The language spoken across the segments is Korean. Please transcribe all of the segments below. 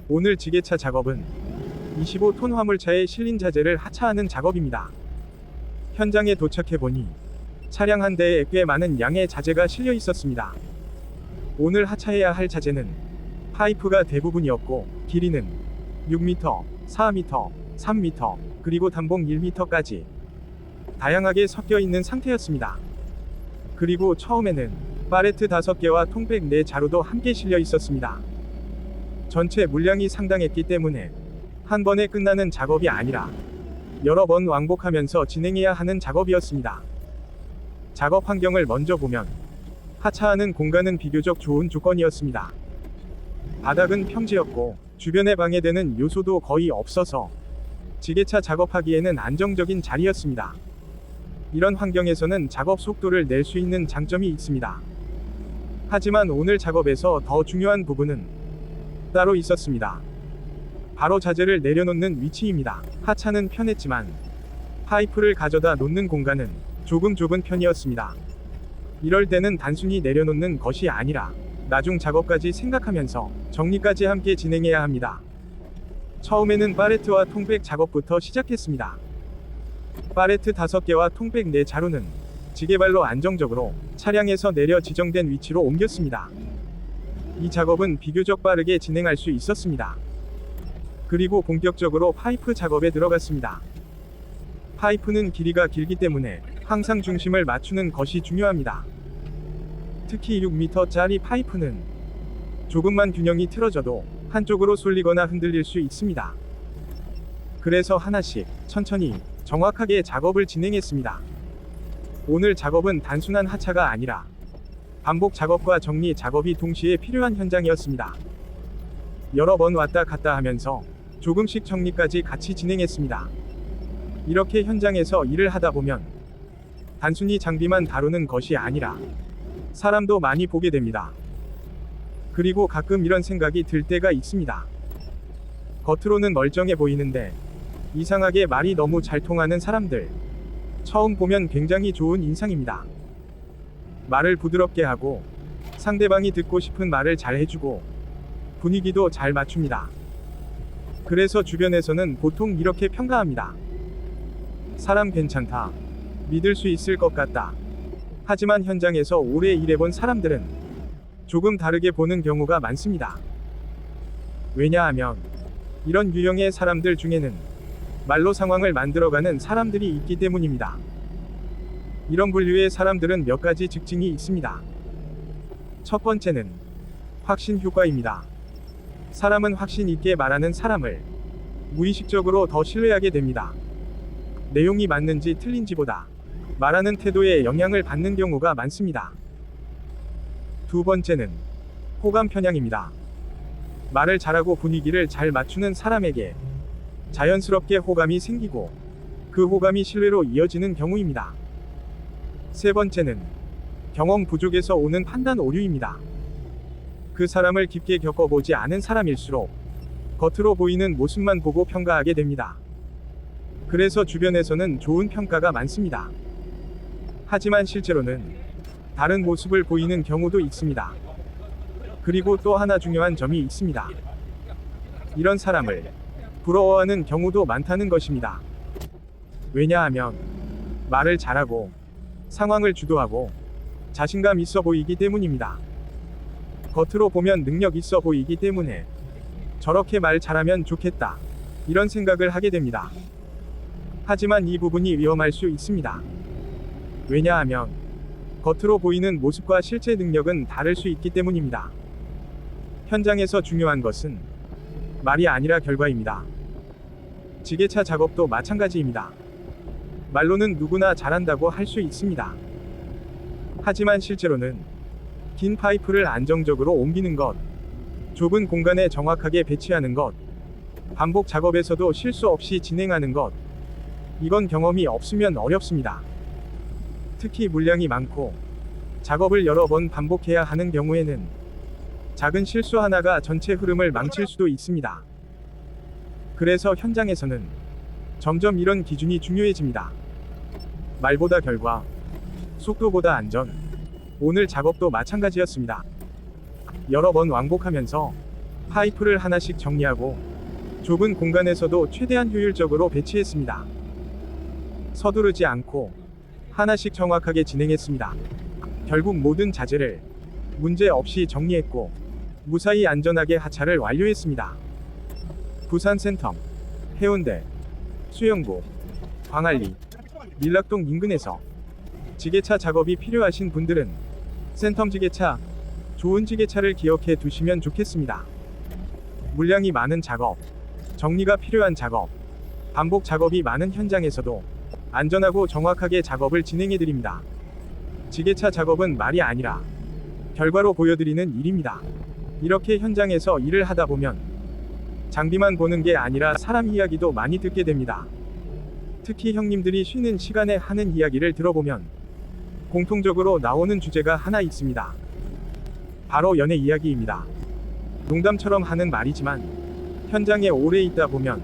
오늘 지게차 작업은 25톤 화물차에 실린 자재를 하차하는 작업입니다. 현장에 도착해보니 차량 한 대에 꽤 많은 양의 자재가 실려 있었습니다. 오늘 하차해야 할 자재는 파이프가 대부분이었고, 길이는 6m, 4m, 3m, 그리고 단봉 1m까지 다양하게 섞여 있는 상태였습니다. 그리고 처음에는 팔레트 5개와 통백 4자루도 함께 실려 있었습니다. 전체 물량이 상당했기 때문에 한 번에 끝나는 작업이 아니라 여러 번 왕복하면서 진행해야 하는 작업이었습니다. 작업 환경을 먼저 보면 하차하는 공간은 비교적 좋은 조건이었습니다. 바닥은 평지였고 주변에 방해되는 요소도 거의 없어서 지게차 작업하기에는 안정적인 자리였습니다. 이런 환경에서는 작업 속도를 낼 수 있는 장점이 있습니다. 하지만 오늘 작업에서 더 중요한 부분은 따로 있었습니다. 바로 자재를 내려놓는 위치입니다. 하차는 편했지만 파이프를 가져다 놓는 공간은 조금 좁은 편이었습니다. 이럴 때는 단순히 내려놓는 것이 아니라 나중 작업까지 생각하면서 정리까지 함께 진행해야 합니다. 처음에는 팔레트와 통백 작업부터 시작했습니다. 팔레트 5개와 통백 4자루는 지게발로 안정적으로 차량에서 내려 지정된 위치로 옮겼습니다. 이 작업은 비교적 빠르게 진행할 수 있었습니다. 그리고 본격적으로 파이프 작업에 들어갔습니다. 파이프는 길이가 길기 때문에 항상 중심을 맞추는 것이 중요합니다. 특히 6m짜리 파이프는 조금만 균형이 틀어져도 한쪽으로 쏠리거나 흔들릴 수 있습니다. 그래서 하나씩 천천히 정확하게 작업을 진행했습니다. 오늘 작업은 단순한 하차가 아니라 반복 작업과 정리 작업이 동시에 필요한 현장이었습니다. 여러 번 왔다 갔다 하면서 조금씩 정리까지 같이 진행했습니다. 이렇게 현장에서 일을 하다 보면 단순히 장비만 다루는 것이 아니라 사람도 많이 보게 됩니다. 그리고 가끔 이런 생각이 들 때가 있습니다. 겉으로는 멀쩡해 보이는데 이상하게 말이 너무 잘 통하는 사람들. 처음 보면 굉장히 좋은 인상입니다. 말을 부드럽게 하고 상대방이 듣고 싶은 말을 잘 해주고 분위기도 잘 맞춥니다. 그래서 주변에서는 보통 이렇게 평가합니다. 사람 괜찮다. 믿을 수 있을 것 같다. 하지만 현장에서 오래 일해본 사람들은 조금 다르게 보는 경우가 많습니다. 왜냐하면 이런 유형의 사람들 중에는 말로 상황을 만들어가는 사람들이 있기 때문입니다. 이런 분류의 사람들은 몇 가지 특징이 있습니다. 첫 번째는 확신 효과입니다. 사람은 확신 있게 말하는 사람을 무의식적으로 더 신뢰하게 됩니다. 내용이 맞는지 틀린지보다 말하는 태도에 영향을 받는 경우가 많습니다. 두 번째는 호감 편향입니다. 말을 잘하고 분위기를 잘 맞추는 사람에게 자연스럽게 호감이 생기고 그 호감이 신뢰로 이어지는 경우입니다. 세 번째는 경험 부족에서 오는 판단 오류입니다. 그 사람을 깊게 겪어보지 않은 사람일수록 겉으로 보이는 모습만 보고 평가하게 됩니다. 그래서 주변에서는 좋은 평가가 많습니다. 하지만 실제로는 다른 모습을 보이는 경우도 있습니다. 그리고 또 하나 중요한 점이 있습니다. 이런 사람을 부러워하는 경우도 많다는 것입니다. 왜냐하면 말을 잘하고 상황을 주도하고 자신감 있어 보이기 때문입니다. 겉으로 보면 능력 있어 보이기 때문에 저렇게 말 잘하면 좋겠다. 이런 생각을 하게 됩니다. 하지만 이 부분이 위험할 수 있습니다. 왜냐하면 겉으로 보이는 모습과 실제 능력은 다를 수 있기 때문입니다. 현장에서 중요한 것은 말이 아니라 결과입니다. 지게차 작업도 마찬가지입니다. 말로는 누구나 잘한다고 할 수 있습니다. 하지만 실제로는 긴 파이프를 안정적으로 옮기는 것, 좁은 공간에 정확하게 배치하는 것, 반복 작업에서도 실수 없이 진행하는 것, 이건 경험이 없으면 어렵습니다. 특히 물량이 많고 작업을 여러 번 반복해야 하는 경우에는 작은 실수 하나가 전체 흐름을 망칠 수도 있습니다. 그래서 현장에서는 점점 이런 기준이 중요해집니다. 말보다 결과, 속도보다 안전. 오늘 작업도 마찬가지였습니다. 여러 번 왕복하면서 파이프를 하나씩 정리하고 좁은 공간에서도 최대한 효율적으로 배치했습니다. 서두르지 않고 하나씩 정확하게 진행했습니다. 결국 모든 자재를 문제 없이 정리했고 무사히 안전하게 하차를 완료했습니다. 부산 센텀, 해운대, 수영구, 광안리, 밀락동 인근에서 지게차 작업이 필요하신 분들은 센텀 지게차, 좋은 지게차를 기억해 두시면 좋겠습니다. 물량이 많은 작업, 정리가 필요한 작업, 반복 작업이 많은 현장에서도 안전하고 정확하게 작업을 진행해 드립니다. 지게차 작업은 말이 아니라 결과로 보여드리는 일입니다. 이렇게 현장에서 일을 하다 보면 장비만 보는 게 아니라 사람 이야기도 많이 듣게 됩니다. 특히 형님들이 쉬는 시간에 하는 이야기를 들어보면 공통적으로 나오는 주제가 하나 있습니다. 바로 연애 이야기입니다. 농담처럼 하는 말이지만 현장에 오래 있다 보면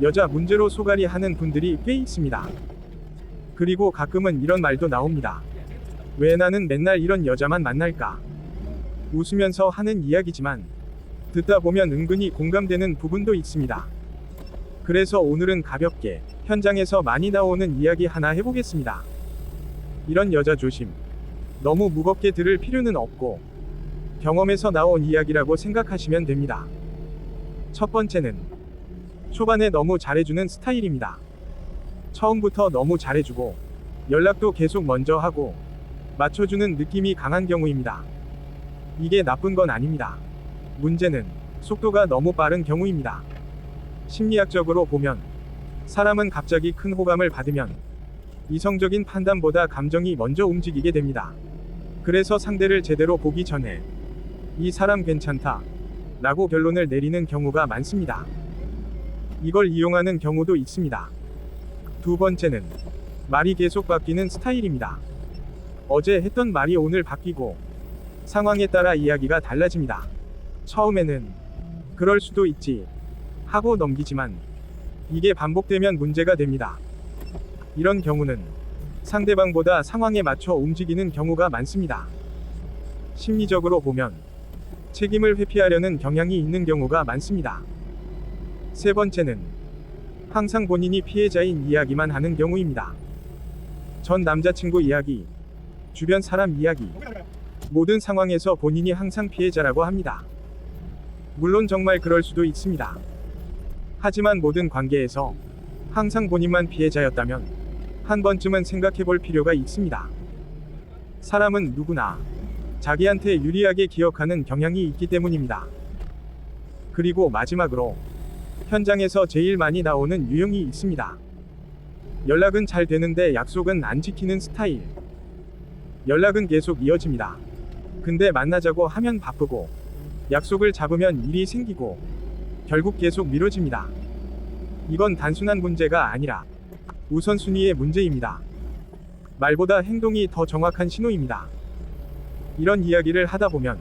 여자 문제로 소갈이 하는 분들이 꽤 있습니다. 그리고 가끔은 이런 말도 나옵니다. 왜 나는 맨날 이런 여자만 만날까? 웃으면서 하는 이야기지만 듣다 보면 은근히 공감되는 부분도 있습니다. 그래서 오늘은 가볍게 현장에서 많이 나오는 이야기 하나 해보겠습니다. 이런 여자 조심. 너무 무겁게 들을 필요는 없고 경험에서 나온 이야기라고 생각하시면 됩니다. 첫 번째는 초반에 너무 잘해주는 스타일입니다. 처음부터 너무 잘해주고 연락도 계속 먼저 하고 맞춰주는 느낌이 강한 경우입니다. 이게 나쁜 건 아닙니다. 문제는 속도가 너무 빠른 경우입니다. 심리학적으로 보면 사람은 갑자기 큰 호감을 받으면 이성적인 판단보다 감정이 먼저 움직이게 됩니다. 그래서 상대를 제대로 보기 전에 이 사람 괜찮다 라고 결론을 내리는 경우가 많습니다. 이걸 이용하는 경우도 있습니다. 두 번째는 말이 계속 바뀌는 스타일입니다. 어제 했던 말이 오늘 바뀌고 상황에 따라 이야기가 달라집니다. 처음에는 그럴 수도 있지 하고 넘기지만 이게 반복되면 문제가 됩니다. 이런 경우는 상대방보다 상황에 맞춰 움직이는 경우가 많습니다. 심리적으로 보면 책임을 회피하려는 경향이 있는 경우가 많습니다. 세 번째는 항상 본인이 피해자인 이야기만 하는 경우입니다. 전 남자친구 이야기, 주변 사람 이야기, 모든 상황에서 본인이 항상 피해자라고 합니다. 물론 정말 그럴 수도 있습니다. 하지만 모든 관계에서 항상 본인만 피해자였다면 한 번쯤은 생각해 볼 필요가 있습니다. 사람은 누구나 자기한테 유리하게 기억하는 경향이 있기 때문입니다. 그리고 마지막으로 현장에서 제일 많이 나오는 유형이 있습니다. 연락은 잘 되는데 약속은 안 지키는 스타일. 연락은 계속 이어집니다. 근데 만나자고 하면 바쁘고 약속을 잡으면 일이 생기고 결국 계속 미뤄집니다. 이건 단순한 문제가 아니라 우선순위의 문제입니다. 말보다 행동이 더 정확한 신호입니다. 이런 이야기를 하다 보면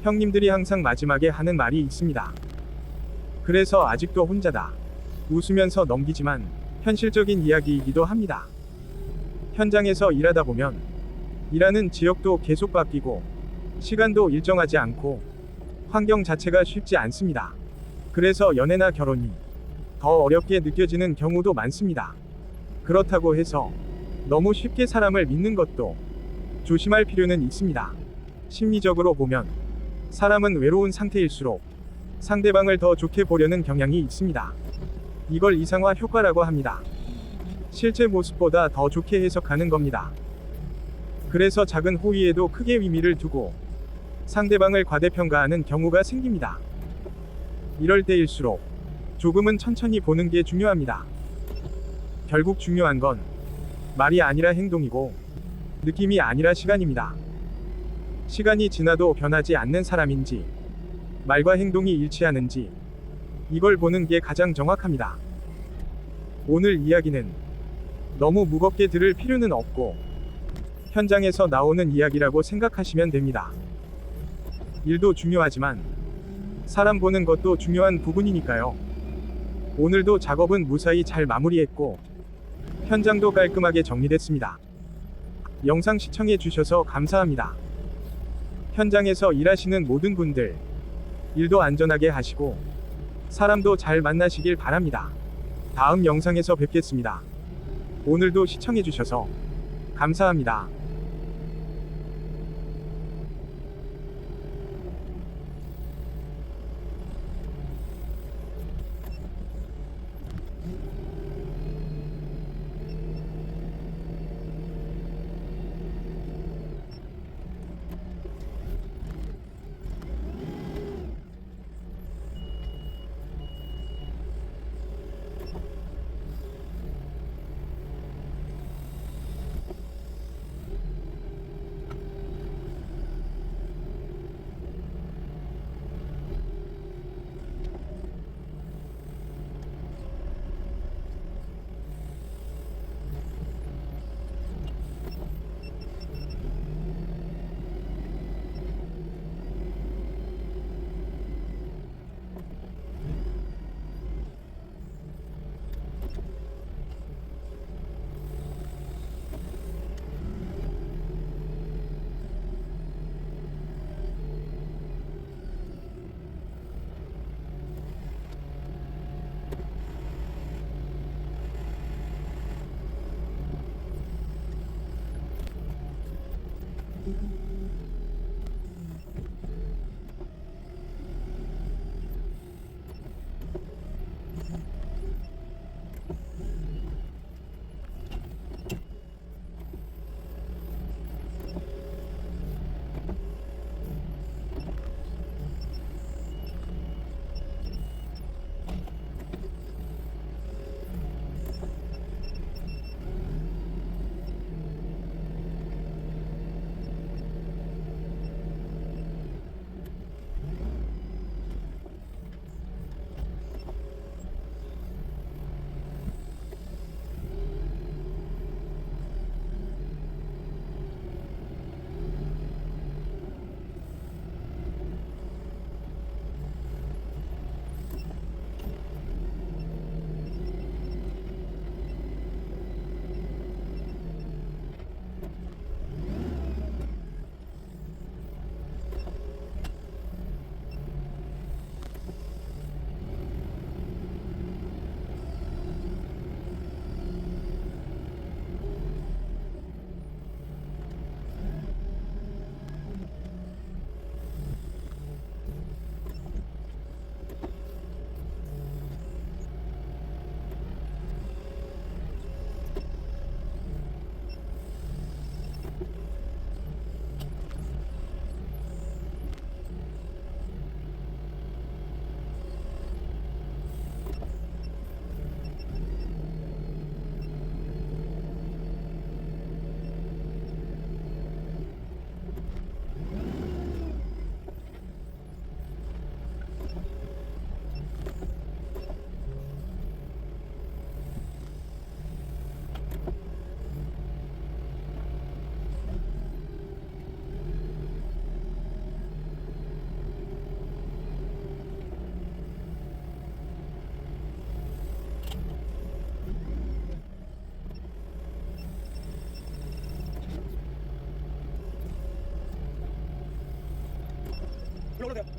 형님들이 항상 마지막에 하는 말이 있습니다. 그래서 아직도 혼자다. 웃으면서 넘기지만 현실적인 이야기이기도 합니다. 현장에서 일하다 보면 일하는 지역도 계속 바뀌고 시간도 일정하지 않고 환경 자체가 쉽지 않습니다. 그래서 연애나 결혼이 더 어렵게 느껴지는 경우도 많습니다. 그렇다고 해서 너무 쉽게 사람을 믿는 것도 조심할 필요는 있습니다. 심리적으로 보면 사람은 외로운 상태일수록 상대방을 더 좋게 보려는 경향이 있습니다. 이걸 이상화 효과라고 합니다. 실제 모습보다 더 좋게 해석하는 겁니다. 그래서 작은 호의에도 크게 의미를 두고 상대방을 과대평가하는 경우가 생깁니다. 이럴 때일수록 조금은 천천히 보는 게 중요합니다. 결국 중요한 건 말이 아니라 행동이고 느낌이 아니라 시간입니다. 시간이 지나도 변하지 않는 사람인지 말과 행동이 일치하는지 이걸 보는 게 가장 정확합니다. 오늘 이야기는 너무 무겁게 들을 필요는 없고 현장에서 나오는 이야기라고 생각하시면 됩니다. 일도 중요하지만 사람 보는 것도 중요한 부분이니까요. 오늘도 작업은 무사히 잘 마무리했고 현장도 깔끔하게 정리됐습니다. 영상 시청해 주셔서 감사합니다. 현장에서 일하시는 모든 분들 일도 안전하게 하시고 사람도 잘 만나시길 바랍니다. 다음 영상에서 뵙겠습니다. 오늘도 시청해주셔서 감사합니다. 올라오세요.